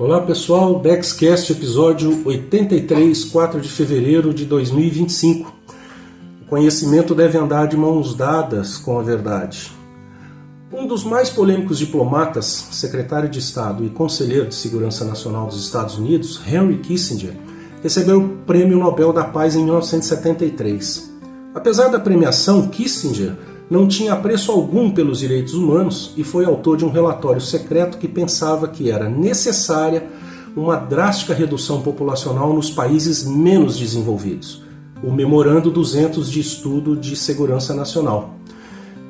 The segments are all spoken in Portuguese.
Olá pessoal, Dexcast episódio 83, 4 de fevereiro de 2025. O conhecimento deve andar de mãos dadas com a verdade. Um dos mais polêmicos diplomatas, secretário de Estado e conselheiro de Segurança Nacional dos Estados Unidos, Henry Kissinger, recebeu o Prêmio Nobel da Paz em 1973. Apesar da premiação, Kissinger não tinha apreço algum pelos direitos humanos e foi autor de um relatório secreto que pensava que era necessária uma drástica redução populacional nos países menos desenvolvidos, o Memorando 200 de Estudo de Segurança Nacional.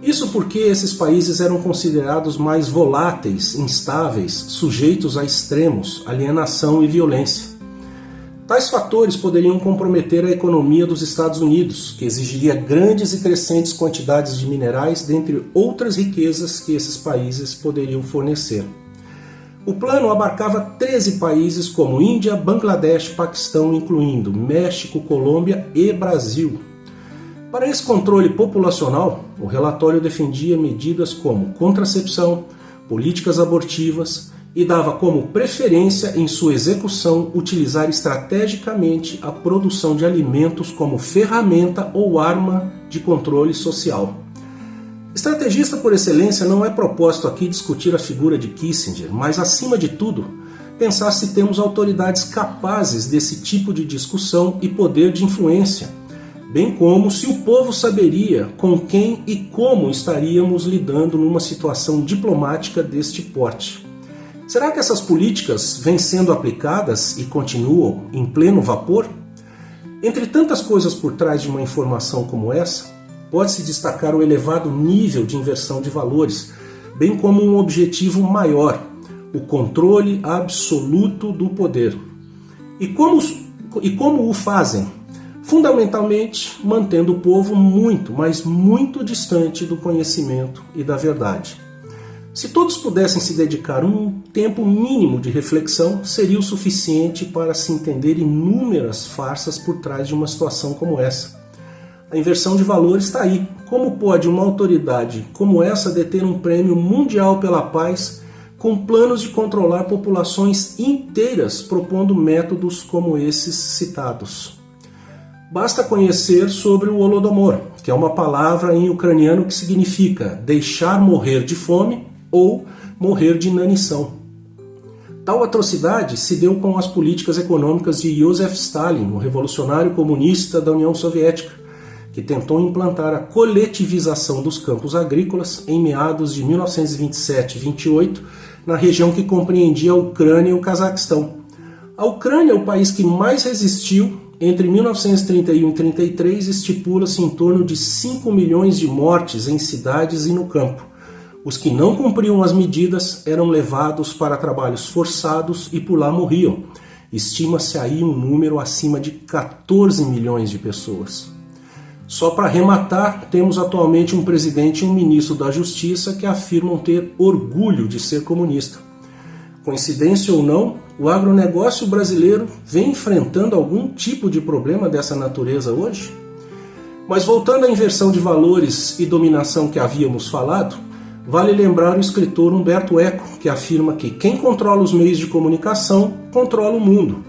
Isso porque esses países eram considerados mais voláteis, instáveis, sujeitos a extremos, alienação e violência. Tais fatores poderiam comprometer a economia dos Estados Unidos, que exigiria grandes e crescentes quantidades de minerais, dentre outras riquezas que esses países poderiam fornecer. O plano abarcava 13 países como Índia, Bangladesh, Paquistão, incluindo México, Colômbia e Brasil. Para esse controle populacional, o relatório defendia medidas como contracepção, políticas abortivas, e dava como preferência em sua execução utilizar estrategicamente a produção de alimentos como ferramenta ou arma de controle social. Estrategista por excelência não é propósito aqui discutir a figura de Kissinger, mas acima de tudo, pensar se temos autoridades capazes desse tipo de discussão e poder de influência, bem como se o povo saberia com quem e como estaríamos lidando numa situação diplomática deste porte. Será que essas políticas vêm sendo aplicadas e continuam em pleno vapor? Entre tantas coisas por trás de uma informação como essa, pode-se destacar o elevado nível de inversão de valores, bem como um objetivo maior, o controle absoluto do poder. E como o fazem? Fundamentalmente, mantendo o povo muito, mas muito distante do conhecimento e da verdade. Se todos pudessem se dedicar um tempo mínimo de reflexão, seria o suficiente para se entender inúmeras farsas por trás de uma situação como essa. A inversão de valores está aí. Como pode uma autoridade como essa deter um prêmio mundial pela paz com planos de controlar populações inteiras propondo métodos como esses citados? Basta conhecer sobre o Holodomor, que é uma palavra em ucraniano que significa deixar morrer de fome ou morrer de inanição. Tal atrocidade se deu com as políticas econômicas de Joseph Stalin, o revolucionário comunista da União Soviética, que tentou implantar a coletivização dos campos agrícolas em meados de 1927-28 na região que compreendia a Ucrânia e o Cazaquistão. A Ucrânia é o país que mais resistiu. Entre 1931 e 1933 estipula-se em torno de 5 milhões de mortes em cidades e no campo. Os que não cumpriam as medidas eram levados para trabalhos forçados e por lá morriam. Estima-se aí um número acima de 14 milhões de pessoas. Só para arrematar, temos atualmente um presidente e um ministro da Justiça que afirmam ter orgulho de ser comunista. Coincidência ou não, o agronegócio brasileiro vem enfrentando algum tipo de problema dessa natureza hoje? Mas voltando à inversão de valores e dominação que havíamos falado, vale lembrar o escritor Humberto Eco, que afirma que quem controla os meios de comunicação controla o mundo.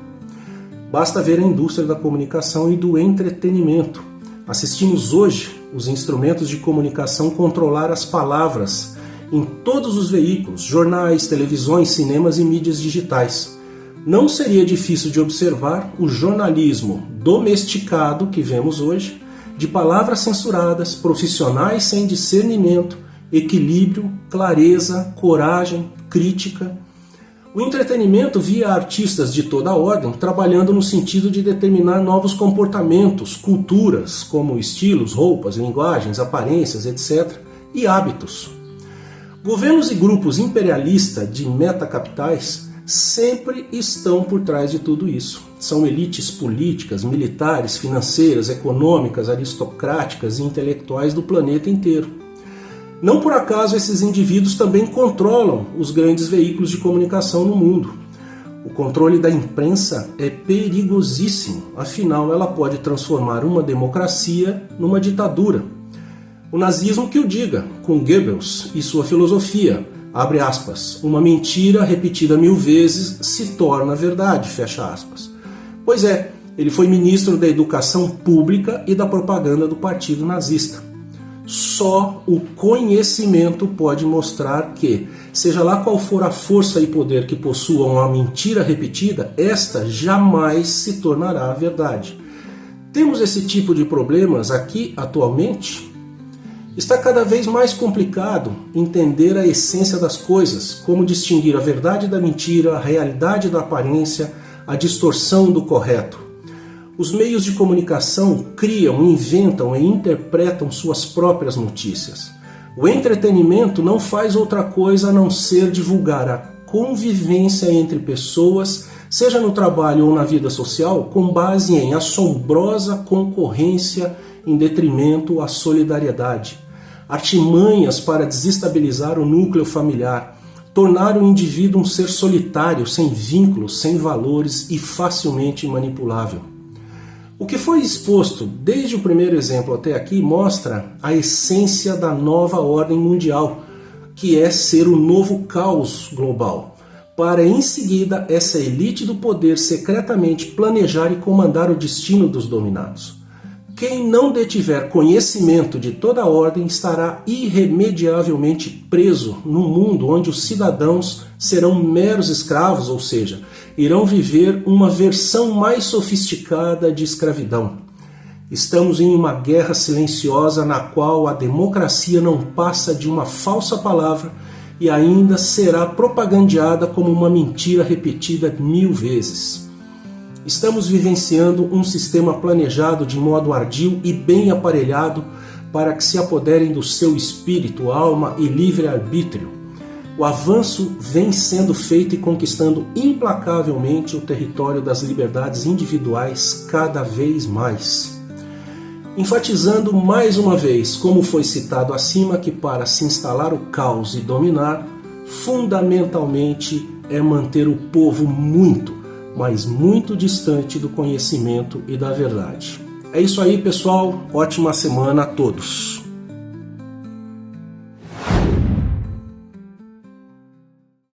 Basta ver a indústria da comunicação e do entretenimento. Assistimos hoje os instrumentos de comunicação controlar as palavras em todos os veículos, jornais, televisões, cinemas e mídias digitais. Não seria difícil de observar o jornalismo domesticado que vemos hoje, de palavras censuradas, profissionais sem discernimento, equilíbrio, clareza, coragem, crítica. O entretenimento via artistas de toda a ordem trabalhando no sentido de determinar novos comportamentos, culturas, como estilos, roupas, linguagens, aparências, etc., e hábitos. Governos e grupos imperialistas de metacapitais sempre estão por trás de tudo isso. São elites políticas, militares, financeiras, econômicas, aristocráticas e intelectuais do planeta inteiro. Não por acaso esses indivíduos também controlam os grandes veículos de comunicação no mundo. O controle da imprensa é perigosíssimo, afinal ela pode transformar uma democracia numa ditadura. O nazismo que o diga, com Goebbels e sua filosofia, Abre aspas. Uma mentira repetida 1000 vezes se torna verdade, fecha aspas. Pois é, ele foi ministro da Educação Pública e da Propaganda do Partido Nazista. Só o conhecimento pode mostrar que, seja lá qual for a força e poder que possua uma mentira repetida, esta jamais se tornará verdade. Temos esse tipo de problemas aqui atualmente? Está cada vez mais complicado entender a essência das coisas, como distinguir a verdade da mentira, a realidade da aparência, a distorção do correto. Os meios de comunicação criam, inventam e interpretam suas próprias notícias. O entretenimento não faz outra coisa a não ser divulgar a convivência entre pessoas, seja no trabalho ou na vida social, com base em assombrosa concorrência em detrimento à solidariedade. Artimanhas para desestabilizar o núcleo familiar, tornar o indivíduo um ser solitário, sem vínculos, sem valores e facilmente manipulável. O que foi exposto desde o primeiro exemplo até aqui mostra a essência da nova ordem mundial, que é ser o novo caos global, para em seguida essa elite do poder secretamente planejar e comandar o destino dos dominados. Quem não detiver conhecimento de toda a ordem estará irremediavelmente preso num mundo onde os cidadãos serão meros escravos, ou seja, irão viver uma versão mais sofisticada de escravidão. Estamos em uma guerra silenciosa na qual a democracia não passa de uma falsa palavra e ainda será propagandeada como uma mentira repetida 1000 vezes. Estamos vivenciando um sistema planejado de modo ardil e bem aparelhado para que se apoderem do seu espírito, alma e livre-arbítrio. O avanço vem sendo feito e conquistando implacavelmente o território das liberdades individuais cada vez mais. Enfatizando mais uma vez, como foi citado acima, que para se instalar o caos e dominar, fundamentalmente é manter o povo muito, mas muito distante do conhecimento e da verdade. É isso aí, pessoal. Ótima semana a todos.